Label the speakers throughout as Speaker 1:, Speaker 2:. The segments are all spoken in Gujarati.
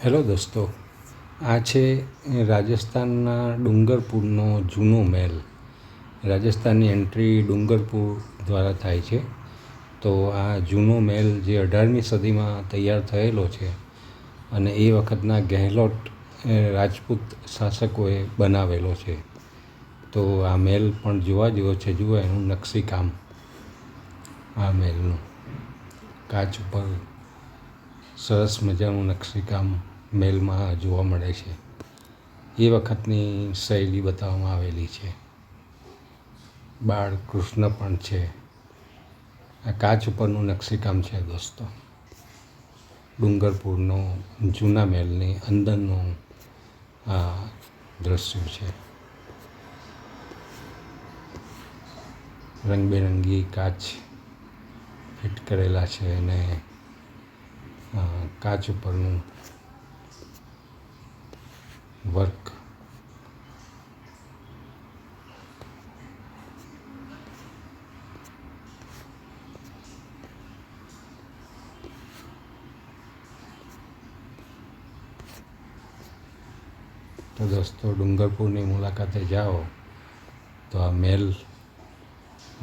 Speaker 1: હેલો દોસ્તો, આ છે રાજસ્થાનના ડુંગરપુરનો જૂનો મહેલ. રાજસ્થાનની એન્ટ્રી ડુંગરપુર દ્વારા થાય છે. તો આ જૂનો મહેલ જે 18મી સદીમાં તૈયાર થયેલો છે અને એ વખતના ગેહલોત રાજપૂત શાસકોએ બનાવેલો છે. તો આ મહેલ પણ જોવા જેવો છે. જુઓ એનું નકશીકામ, આ મહેલનું કાચ ઉપર સરસ મજાનું નકશીકામ મહેલમાં જોવા મળે છે. એ વખતની શૈલી બતાવવામાં આવેલી છે. બાળકૃષ્ણ પણ છે. આ કાચ ઉપરનું નકશીકામ છે દોસ્તો. ડુંગરપુરનો જૂના મહેલની અંદરનું આ દૃશ્ય છે. રંગબેરંગી કાચ ફિટ કરેલા છે અને કાચ ઉપરનું વર્ક. તો દોસ્તો, ડુંગરપુરની મુલાકાતે જાઓ તો આ મહેલ,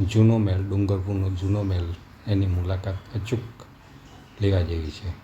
Speaker 1: જૂનો મહેલ, ડુંગરપુરનો જૂનો મહેલ, એની મુલાકાત અચૂક લેવા જેવી છે.